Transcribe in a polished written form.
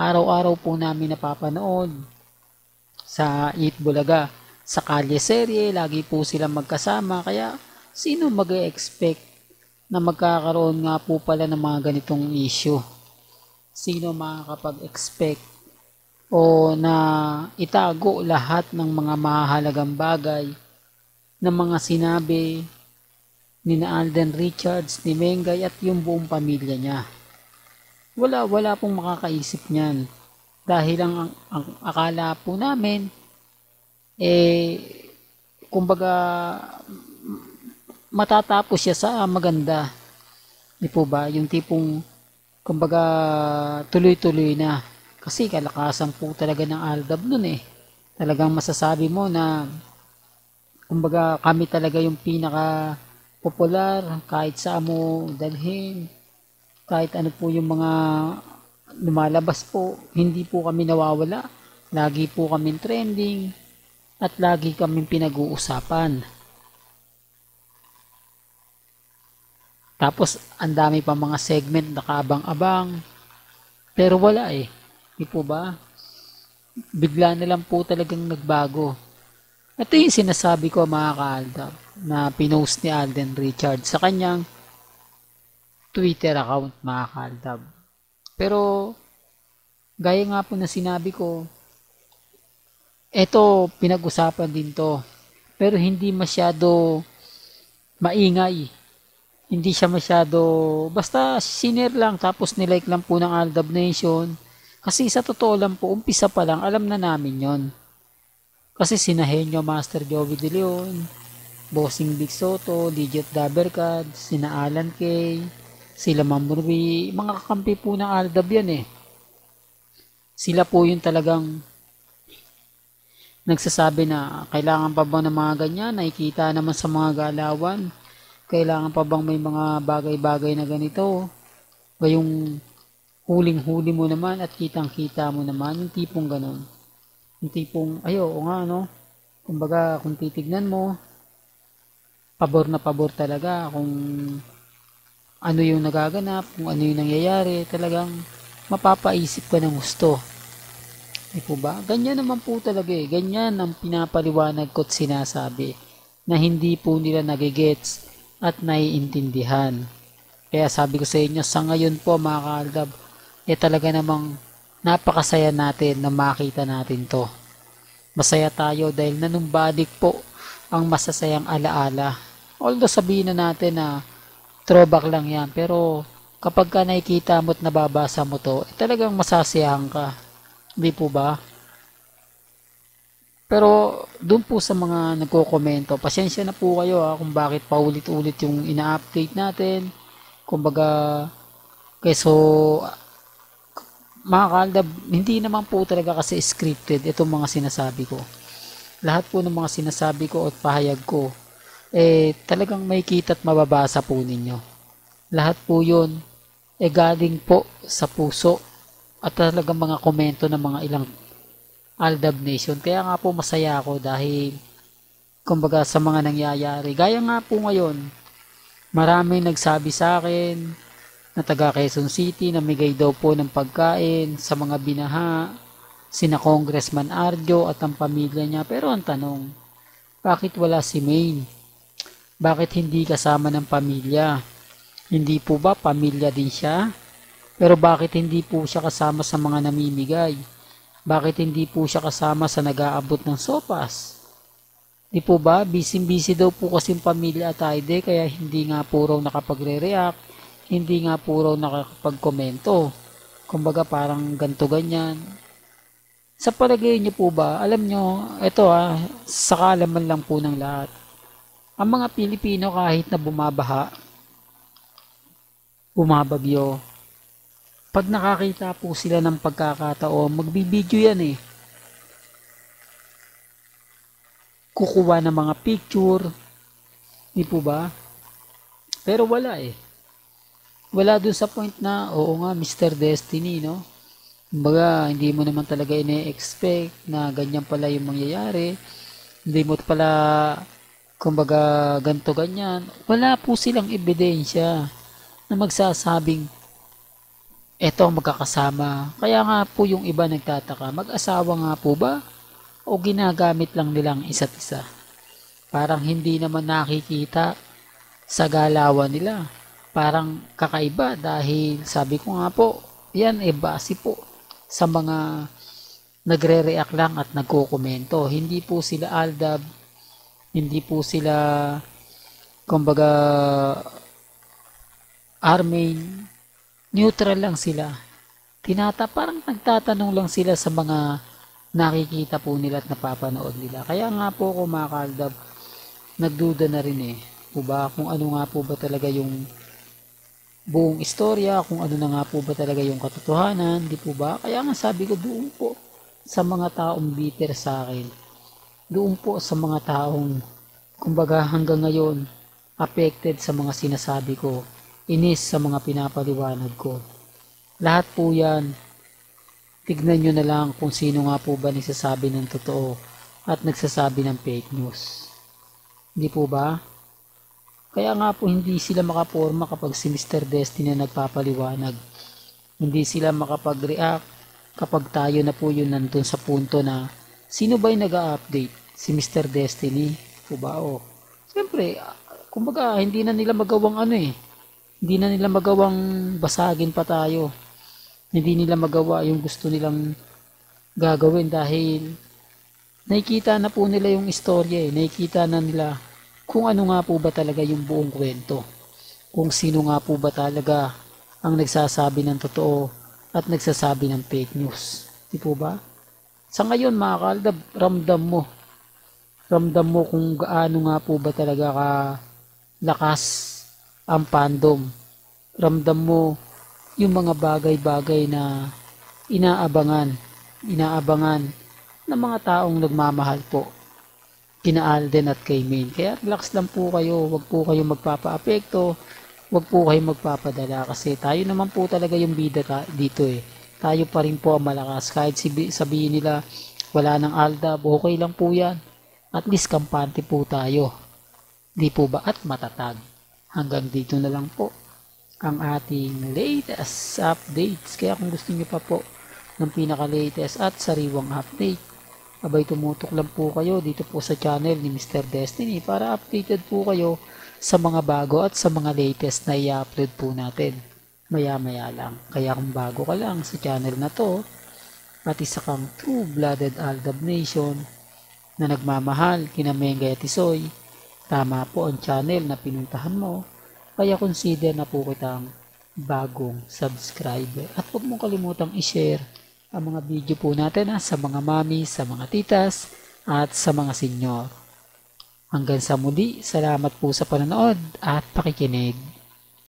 araw-araw po namin napapanood sa Eat Bulaga. Sa Kalye Serye, lagi po silang magkasama. Kaya sino mag-expect na magkakaroon nga po pala ng mga ganitong issue? Sino makakapag-expect o na itago lahat ng mga mahalagang bagay ng mga sinabi ni Alden Richards, ni Mengay at yung buong pamilya niya? Wala pong makakaisip niyan. Dahil ang akala po namin, kumbaga, matatapos siya sa maganda. Di po ba? Yung tipong, kumbaga, tuloy-tuloy na. Kasi kalakasan po talaga ng Aldab nun eh. Talagang masasabi mo na, kumbaga, kami talaga yung pinaka popular kahit saan mo dalhin, kahit ano po yung mga lumalabas po, hindi po kami nawawala. Lagi po kami trending at lagi kami pinag-uusapan. Tapos, ang dami pa mga segment na kaabang-abang. Pero wala eh. Di po ba? Bigla na lang po talagang nagbago. Ito yung sinasabi ko mga kaaldab na pinost ni Alden Richards sa kanyang Twitter account mga kaaldab. Pero, gaya nga po na sinabi ko, eto pinag-usapan din to. Pero hindi masyado maingay. Hindi siya masyado, basta sinare lang tapos nilike lang po ng Aldab Nation. Kasi sa totoo lang po, umpisa pa lang, alam na namin yon. Kasi sina Henyo Master Joey De Leon, Bossing Big Soto, Digit Dabercad, sina Alan Kay, sila Mamurwi, mga kakampi po ng Aldab yan eh. Sila po yung talagang nagsasabi na kailangan pa ba ng mga ganyan, nakikita naman sa mga galawan. Kailangan pa bang may mga bagay-bagay na ganito? Ba yung huling-huli mo naman at kitang-kita mo naman, yung tipong ganon. Yung tipong, ayo, o nga, no? Kumbaga, kung titignan mo, pabor na pabor talaga kung ano yung nagaganap, kung ano yung nangyayari, talagang mapapaisip ka ng gusto. Di po ba? Ganyan naman po talaga eh. Ganyan ang pinapaliwanag ko't sinasabi na hindi po nila nagigets at naiintindihan. Kaya sabi ko sa inyo, sa ngayon po mga kaaldab, talaga namang napakasaya natin na makita natin to. Masaya tayo dahil nanumbalik po ang masasayang alaala. Although sabihin na natin na throwback lang yan, pero kapag ka nakikita mo at nababasa mo to, talagang masasayahan ka. Hindi po ba? Pero doon po sa mga nagko-komento, pasensya na po kayo kung bakit paulit-ulit yung ina-update natin. Kumbaga, keso mga kaaldab, hindi naman po talaga kasi scripted itong mga sinasabi ko. Lahat po ng mga sinasabi ko at pahayag ko, talagang may kita at mababasa po ninyo. Lahat po yun, galing po sa puso at talagang mga komento ng mga ilang Aldab Nation. Kaya nga po masaya ako dahil kumbaga sa mga nangyayari. Gaya nga po ngayon, maraming nagsabi sa akin na taga Quezon City namigay daw po ng pagkain sa mga binaha, sina Congressman Arjo at ang pamilya niya. Pero ang tanong, bakit wala si Maine? Bakit hindi kasama ng pamilya? Hindi po ba pamilya din siya? Pero bakit hindi po siya kasama sa mga namimigay? Bakit hindi po siya kasama sa nag-aabot ng sopas? Di po ba? Busy-busy daw po kasing pamilya at Aide kaya hindi nga po raw nakapagre-react, hindi nga po raw nakapagkomento. Kumbaga parang ganto ganyan. Sa palagay niyo po ba, alam niyo, ito sa kaalaman lang po ng lahat. Ang mga Pilipino kahit na bumabaha, bumabagyo, pag nakakita po sila ng pagkakataon, magbibideo yan eh. Kukuha ng mga picture, di po ba? Pero wala eh. Wala dun sa point na, oo nga, Mr. Destiny, no? Kumbaga, hindi mo naman talaga ine-expect na ganyan pala yung mangyayari. Hindi mo pala, kumbaga, ganto ganyan. Wala po silang ebidensya na magsasabing eto magkakasama. Kaya nga po yung iba nagtataka, mag-asawa nga po ba? O ginagamit lang nilang isa't isa? Parang hindi naman nakikita sa galawan nila. Parang kakaiba dahil sabi ko nga po, yan base po sa mga nagre-react lang at nagko-komento. Hindi po sila aldab, hindi po sila kumbaga Armain, neutral lang sila. Parang nagtatanong lang sila sa mga nakikita po nila at napapanood nila. Kaya nga po ako mga kaaldab, nagduda na rin po ba kung ano nga po ba talaga yung buong istorya, kung ano na nga po ba talaga yung katotohanan, di po ba? Kaya nga sabi ko doon po sa mga taong bitter sa akin, doon po sa mga taong kumbaga hanggang ngayon affected sa mga sinasabi ko, inis sa mga pinapaliwanag ko. Lahat po yan, tignan nyo na lang kung sino nga po ba nagsasabi ng totoo at nagsasabi ng fake news. Hindi po ba? Kaya nga po hindi sila makaporma kapag si Mr. Destiny na nagpapaliwanag. Hindi sila makapag-react kapag tayo na po yun nandun sa punto na sino ba yung nag-update? Si Mr. Destiny po ba? O, siyempre, kumbaga hindi na nila magawang hindi na nila magawang basagin pa tayo. Hindi nila magawa yung gusto nilang gagawin dahil nakikita na po nila yung istorya nakikita na nila kung ano nga po ba talaga yung buong kwento. Kung sino nga po ba talaga ang nagsasabi ng totoo at nagsasabi ng fake news. Di po ba? Sa ngayon mga kaaldab, ramdam mo kung gaano nga po ba talaga ka lakas ang fandom. Ramdam mo yung mga bagay-bagay na inaabangan ng mga taong nagmamahal po kina Alden at kay Main. Kaya relax lang po kayo, wag po kayo magpapa-apekto, wag po kayo magpapadala kasi tayo naman po talaga yung bida dito Tayo pa rin po ang malakas kahit sabihin nila wala nang Aldab, okay lang po yan. At least kampante po tayo. Di po ba? At matatag. Hanggang dito na lang po ang ating latest updates. Kaya kung gusto niyo pa po ng pinaka-latest at sariwang update, abay tumutok lang po kayo dito po sa channel ni Mr. Destiny para updated po kayo sa mga bago at sa mga latest na i-upload po natin maya-maya lang. Kaya kung bago ka lang sa channel na to at isa kang true-blooded Aldab Nation na nagmamahal kina Mengay at Isoy, tama po ang channel na pinuntahan mo, kaya consider na po kitang bagong subscriber. At huwag mong kalimutang i-share ang mga video po natin sa mga mami, sa mga titas, at sa mga senyor. Hanggang sa muli, salamat po sa panonood at pakikinig.